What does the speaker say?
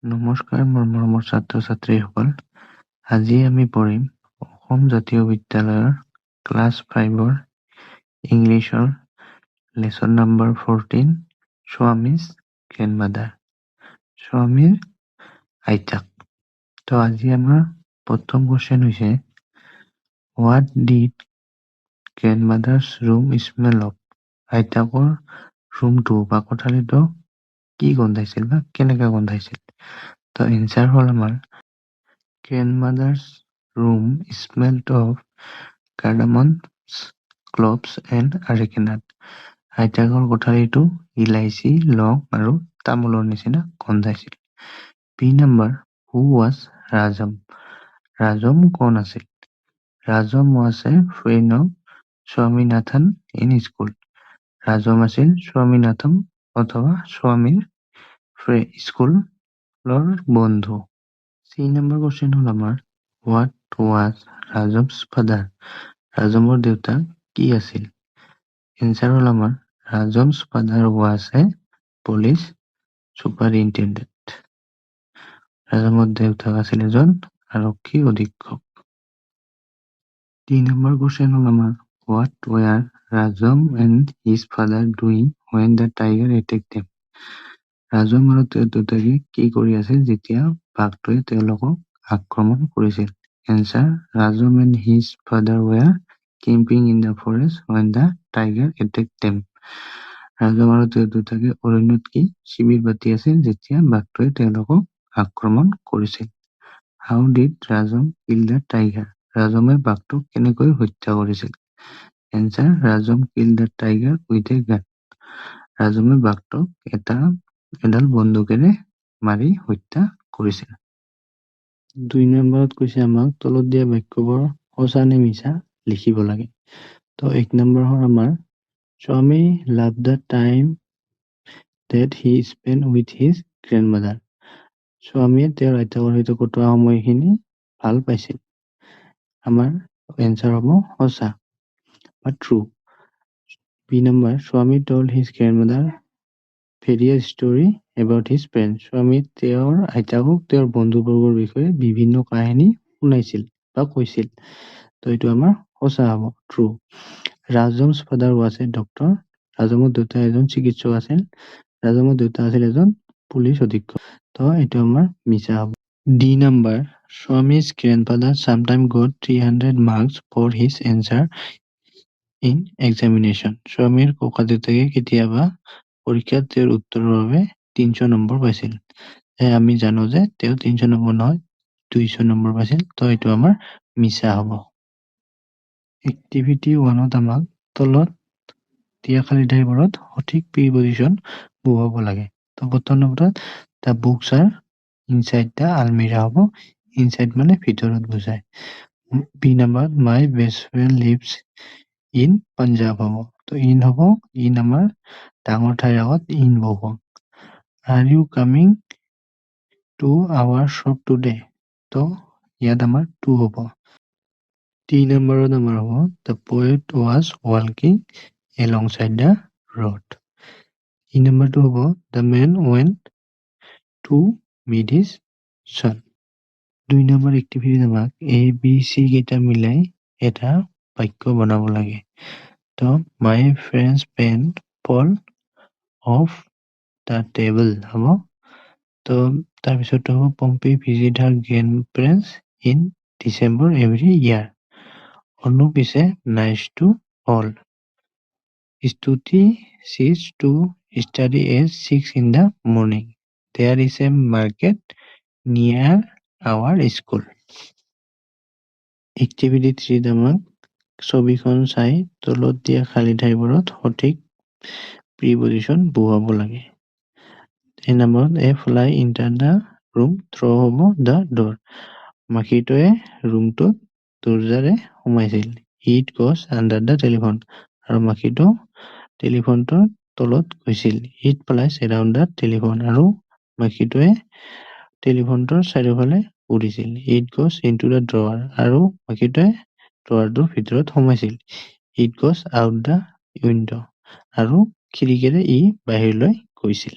নমস্কাৰ মোৰ মৰমৰ ছাত্ৰ ছাত্ৰীসকল। আজি আমি পঢ়িম অসম জাতীয় বিদ্যালয়ৰ ক্লাছ 5-ৰ ইংলিছৰ লেচন নম্বৰ 14 স্বামীজ গ্ৰেণ্ডমাদাৰ, স্বামীৰ আইতাক। তো আজি আমাৰ প্ৰথম কোৱেশ্চন হৈছে what did grandmother's room smell of? আইতাকৰ ৰুমটো বা কোঠালিটো কি গোন্ধাইছিল বা কেনেকৈ গোন্ধাইছিল? তো এনচাৰ হ'ল আমাৰ grandmother's room smelled of cardamoms, cloves and arecanut. আইতাকৰ কোঠালিটো ইলাইচি, লং আৰু তামোলৰ নিচিনা গোন্ধাইছিল। B number, who was Rajam? Rajam কোন আছিল? Rajam was a friend of Swaminathan in school. Rajam আছিল স্বামীনাথন অথবা স্বামীৰ স্কুলৰ বন্ধু। চি নম্বৰ কোৱেশ্চন হ'ল আমাৰ হোৱাট ৱাজ ৰাজমছ ফাদাৰ? ৰাজমৰ দেউতাক কি আছিল? এনচাৰ হ'ল আমাৰ ৰাজমছ ফাদাৰ ৱাজ এ পুলিচ ছুপাৰিনটেণ্ডেণ্ট। ৰাজমৰ দেউতাক আছিল এজন আৰক্ষী অধীক্ষক। 3 নম্বৰ কোৱেশ্চন হ'ল আমাৰ what were Rajam and his father doing when the tiger attacked them? Rajam আৰু তেওঁৰ দেউতাকে কি কৰি আছিল যেতিয়া বাঘটোৱে তেওঁলোকক আক্ৰমণ কৰিছিল? Answer Rajam and his father were camping in the forest when the tiger attacked them. Rajam আৰু তেওঁৰ দেউতাকে অৰণ্যত কি শিবিৰ পাতি আছিল যেতিয়া বাঘটোৱে তেওঁলোকক আক্ৰমণ কৰিছিল? How did Rajam kill the tiger? ৰাজমে বাঘটোক কেনেকৈ হত্যা কৰিছিল? Answer Rajam kill the tiger with a gun. ৰাজমে বাঘটোক এডাল বন্দুকেৰে মাৰি হত্যা কৰিছিল। 2 নম্বৰত কৈছে আমাক তলত দিয়া বাক্যবোৰ সঁচা নে মিছা লিখিব লাগে। তো 1 নম্বৰ হ'ল আমাৰ স্বামী love the time that he spent with his grandmother. স্বামীয়ে তেওঁৰ আইতাকৰ সৈতে কটোৱা সময়খিনি ভাল পাইছিল। আমাৰ এনচাৰ হ'ব সঁচা বা ট্ৰু। বি নম্বৰ স্বামী told his grandmother various story about his friends. স্বামী তেওঁৰ আইতাকক তেওঁৰ বন্ধুবৰ্গৰ বিষয়ে বিভিন্ন কাহিনী শুনাইছিল বা কৈছিল। তো এইটো আমাৰ সঁচা হ'ব true. Rajam's father was a doctor. ৰাজমৰ দেউতা এজন চিকিৎসক আছিল। ৰাজমৰ দেউতা আছিল এজন পুলিচ অধীক্ষক। তো এইটো আমাৰ মিছা হ'ব। D number Swami's grandfather চামটাইম gut 300 marks for his answer in examination. স্বামীৰ ককা দেউতাকে কেতিয়াবা পৰীক্ষাত তেওঁৰ উত্তৰৰ বাবে 300 নম্বৰ পাইছিল। আমি জানো যে তেওঁ 300 নম্বৰ নহয় 200 নম্বৰ পাইছিল। তো এইটো আমাৰ মিছা হ'ব। এক্টিভিটি 1ত আমাক তলত দিয়া খালী ঠাইবোৰত সঠিক প্ৰিপজিশ্যন বহুৱাব লাগে। তো প্ৰথম নম্বৰত the books are inside the almirah হ'ব। ইনচাইড মানে ভিতৰত বুজায়। বি নম্বৰত my best friend lives in Punjab হ'ব। তো ইন হ'ব। ইন আমাৰ ডাঙৰ ঠাইৰ আগত ইন বহুৱাম। Are you coming to our shop today? তো ইয়াত আমাৰ টু হ'ব। 3 নম্বৰত আমাৰ হ'ব দ্য পয়েট ৱাজ ৱাকিং এলংচাইড দ্য ৰোড। ই নম্বৰটো হ'ব the man went to meet his son. 2 number এক্টিভিটিত আমাক ABC কেইটা মিলাই এটা বাক্য বনাব লাগে। তো my friend's pen fall off the table হ'ব। তো তাৰপিছত হ'ব Pompi visit her grandparents in December every year. Anup is a nice to all. Stuti sees to study at 6 in the morning. There is a market near our school. Activity 3 আমাক ছবিখন চাই তলত দিয়া খালী ঠাইবোৰত সঠিক প্ৰিপজিশ্যন বহুৱাব লাগে। এই নম্বৰত a fly enter the room through the door. মাখিটোৱে ৰুমটোত দৰ্জাৰে সোমাইছিল। ইট গছ আণ্ডাৰ দ্য টেলিফোন। আৰু মাখিটো টেলিফোনটোৰ তলত গৈছিল। It flies around the telephone. আৰু মাখিটোৱে টেলিফোনটোৰ চাৰিওফালে উৰিছিল। ইট গছ ইনটু দ্য ড্ৰৱাৰ। আৰু মাখিটোৱে ড্ৰৱাৰটোৰ ভিতৰত সোমাইছিল। ইট গছ আউট দ্য উইণ্ড। আৰু খিৰিকীৰে ই বাহিৰলৈ গৈছিল।